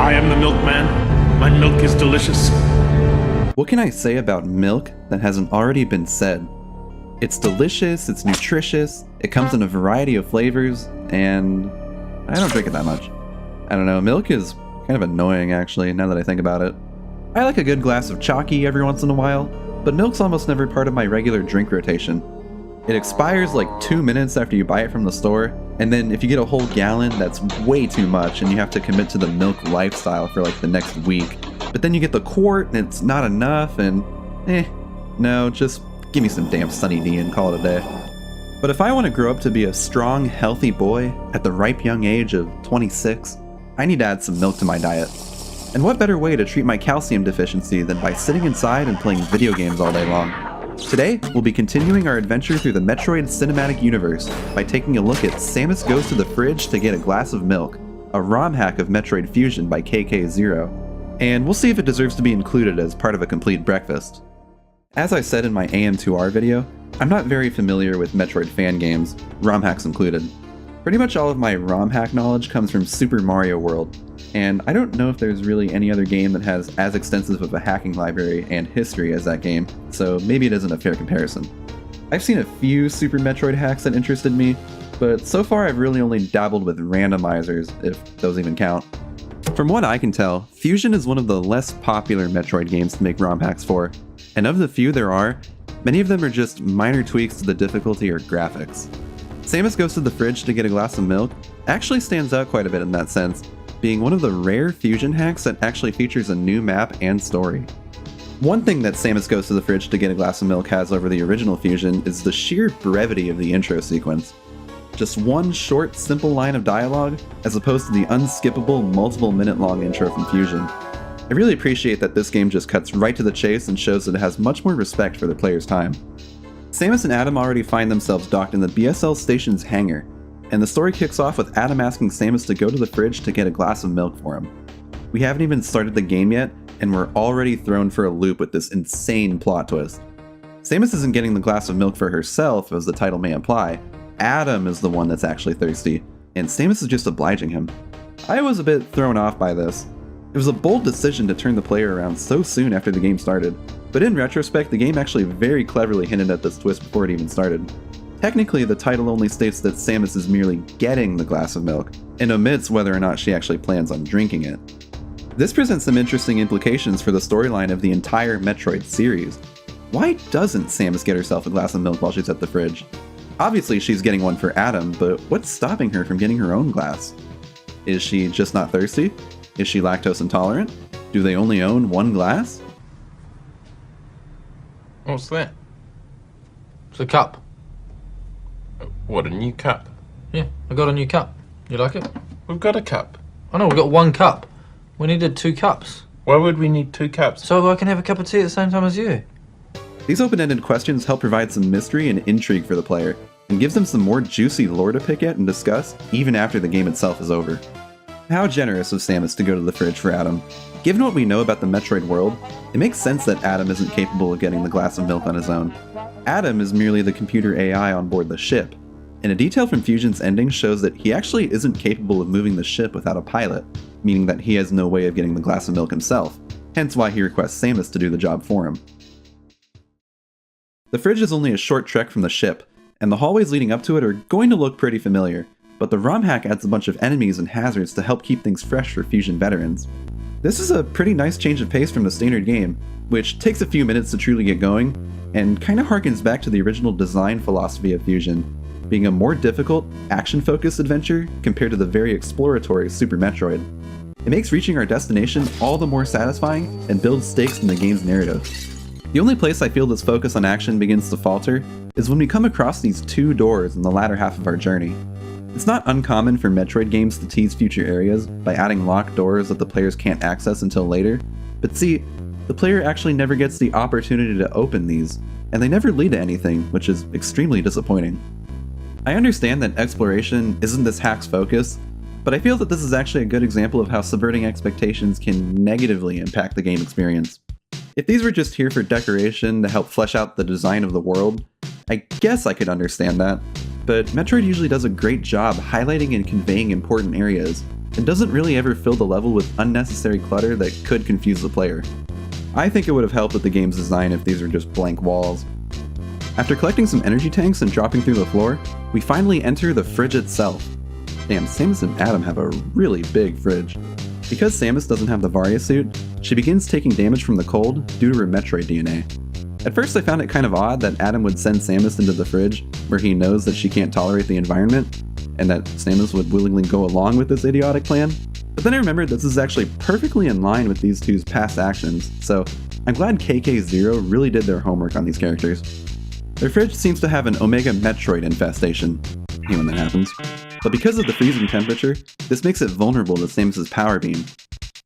I am the milkman. My milk is delicious. What can I say about milk that hasn't already been said? It's delicious, it's nutritious, it comes in a variety of flavors, and I don't drink it that much. I don't know, milk is kind of annoying actually, now that I think about it. I like a good glass of chalky every once in a while, but milk's almost never part of my regular drink rotation. It expires like 2 minutes after you buy it from the store, and then if you get a whole gallon, that's way too much and you have to commit to the milk lifestyle for like the next week. But then you get the quart and it's not enough and no, just give me some damn Sunny D and call it a day. But if I want to grow up to be a strong, healthy boy at the ripe young age of 26, I need to add some milk to my diet. And what better way to treat my calcium deficiency than by sitting inside and playing video games all day long? Today, we'll be continuing our adventure through the Metroid cinematic universe by taking a look at Samus Goes to the Fridge to Get a Glass of Milk, a ROM hack of Metroid Fusion by KK0. And we'll see if it deserves to be included as part of a complete breakfast. As I said in my AM2R video, I'm not very familiar with Metroid fan games, ROM hacks included. Pretty much all of my ROM hack knowledge comes from Super Mario World, and I don't know if there's really any other game that has as extensive of a hacking library and history as that game, so maybe it isn't a fair comparison. I've seen a few Super Metroid hacks that interested me, but so far I've really only dabbled with randomizers, if those even count. From what I can tell, Fusion is one of the less popular Metroid games to make ROM hacks for, and of the few there are, many of them are just minor tweaks to the difficulty or graphics. Samus Goes to the Fridge to Get a Glass of Milk actually stands out quite a bit in that sense, being one of the rare Fusion hacks that actually features a new map and story. One thing that Samus Goes to the Fridge to Get a Glass of Milk has over the original Fusion is the sheer brevity of the intro sequence. Just one short, simple line of dialogue, as opposed to the unskippable, multiple-minute-long intro from Fusion. I really appreciate that this game just cuts right to the chase and shows that it has much more respect for the player's time. Samus and Adam already find themselves docked in the BSL station's hangar, and the story kicks off with Adam asking Samus to go to the fridge to get a glass of milk for him. We haven't even started the game yet, and we're already thrown for a loop with this insane plot twist. Samus isn't getting the glass of milk for herself, as the title may imply. Adam is the one that's actually thirsty, and Samus is just obliging him. I was a bit thrown off by this. It was a bold decision to turn the player around so soon after the game started, but in retrospect, the game actually very cleverly hinted at this twist before it even started. Technically, the title only states that Samus is merely getting the glass of milk, and omits whether or not she actually plans on drinking it. This presents some interesting implications for the storyline of the entire Metroid series. Why doesn't Samus get herself a glass of milk while she's at the fridge? Obviously she's getting one for Adam, but what's stopping her from getting her own glass? Is she just not thirsty? Is she lactose intolerant? Do they only own one glass? What's that? It's a cup. What, a new cup? Yeah, I got a new cup. You like it? We've got a cup. I know, we've got one cup. We needed 2 cups. Why would we need 2 cups? So I can have a cup of tea at the same time as you. These open-ended questions help provide some mystery and intrigue for the player, and gives them some more juicy lore to pick at and discuss, even after the game itself is over. How generous of Samus to go to the fridge for Adam. Given what we know about the Metroid world, it makes sense that Adam isn't capable of getting the glass of milk on his own. Adam is merely the computer AI on board the ship, and a detail from Fusion's ending shows that he actually isn't capable of moving the ship without a pilot, meaning that he has no way of getting the glass of milk himself, hence why he requests Samus to do the job for him. The fridge is only a short trek from the ship, and the hallways leading up to it are going to look pretty familiar, but the ROM hack adds a bunch of enemies and hazards to help keep things fresh for Fusion veterans. This is a pretty nice change of pace from the standard game, which takes a few minutes to truly get going, and kinda harkens back to the original design philosophy of Fusion, being a more difficult, action-focused adventure compared to the very exploratory Super Metroid. It makes reaching our destination all the more satisfying and builds stakes in the game's narrative. The only place I feel this focus on action begins to falter is when we come across these 2 doors in the latter half of our journey. It's not uncommon for Metroid games to tease future areas by adding locked doors that the players can't access until later, but see, the player actually never gets the opportunity to open these, and they never lead to anything, which is extremely disappointing. I understand that exploration isn't this hack's focus, but I feel that this is actually a good example of how subverting expectations can negatively impact the game experience. If these were just here for decoration to help flesh out the design of the world, I guess I could understand that, but Metroid usually does a great job highlighting and conveying important areas, and doesn't really ever fill the level with unnecessary clutter that could confuse the player. I think it would have helped with the game's design if these were just blank walls. After collecting some energy tanks and dropping through the floor, we finally enter the fridge itself. Damn, Samus and Adam have a really big fridge. Because Samus doesn't have the Varia suit, she begins taking damage from the cold due to her Metroid DNA. At first I found it kind of odd that Adam would send Samus into the fridge, where he knows that she can't tolerate the environment, and that Samus would willingly go along with this idiotic plan. But then I remembered this is actually perfectly in line with these two's past actions, so I'm glad KK0 really did their homework on these characters. Their fridge seems to have an Omega Metroid infestation. Hate when that happens. But because of the freezing temperature, this makes it vulnerable to Samus' power beam.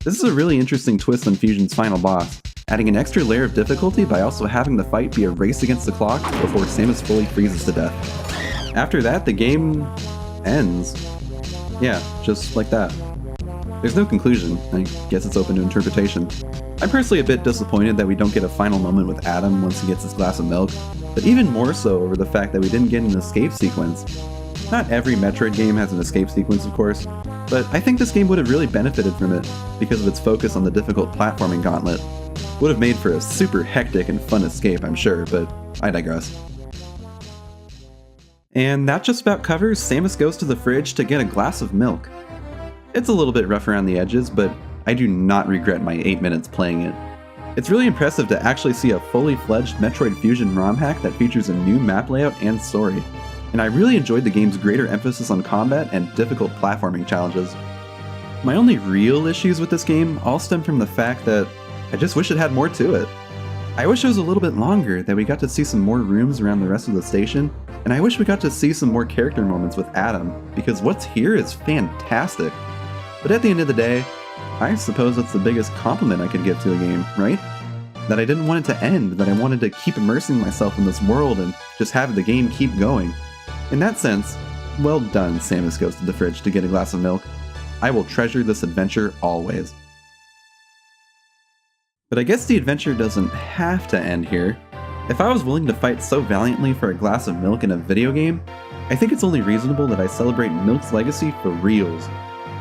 This is a really interesting twist on Fusion's final boss, adding an extra layer of difficulty by also having the fight be a race against the clock before Samus fully freezes to death. After that, the game ends. Yeah, just like that. There's no conclusion. I guess it's open to interpretation. I'm personally a bit disappointed that we don't get a final moment with Adam once he gets his glass of milk, but even more so over the fact that we didn't get an escape sequence. Not every Metroid game has an escape sequence, of course, but I think this game would have really benefited from it because of its focus on the difficult platforming gauntlet. Would have made for a super hectic and fun escape, I'm sure, but I digress. And that just about covers Samus Goes to the Fridge to get a glass of milk. It's a little bit rough around the edges, but I do not regret my 8 minutes playing it. It's really impressive to actually see a fully fledged Metroid Fusion ROM hack that features a new map layout and story. And I really enjoyed the game's greater emphasis on combat and difficult platforming challenges. My only real issues with this game all stem from the fact that I just wish it had more to it. I wish it was a little bit longer, that we got to see some more rooms around the rest of the station, and I wish we got to see some more character moments with Adam, because what's here is fantastic. But at the end of the day, I suppose that's the biggest compliment I could give to a game, right? That I didn't want it to end, that I wanted to keep immersing myself in this world and just have the game keep going. In that sense, well done, Samus Goes to the Fridge to get a glass of milk. I will treasure this adventure always. But I guess the adventure doesn't have to end here. If I was willing to fight so valiantly for a glass of milk in a video game, I think it's only reasonable that I celebrate Milk's legacy for reals.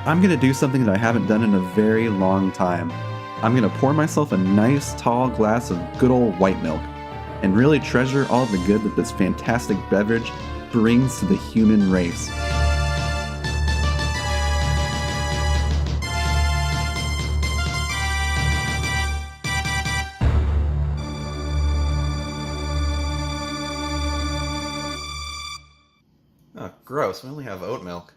I'm gonna do something that I haven't done in a very long time. I'm gonna pour myself a nice tall glass of good old white milk, and really treasure all the good that this fantastic beverage brings to the human race. Oh, gross. We only have oat milk.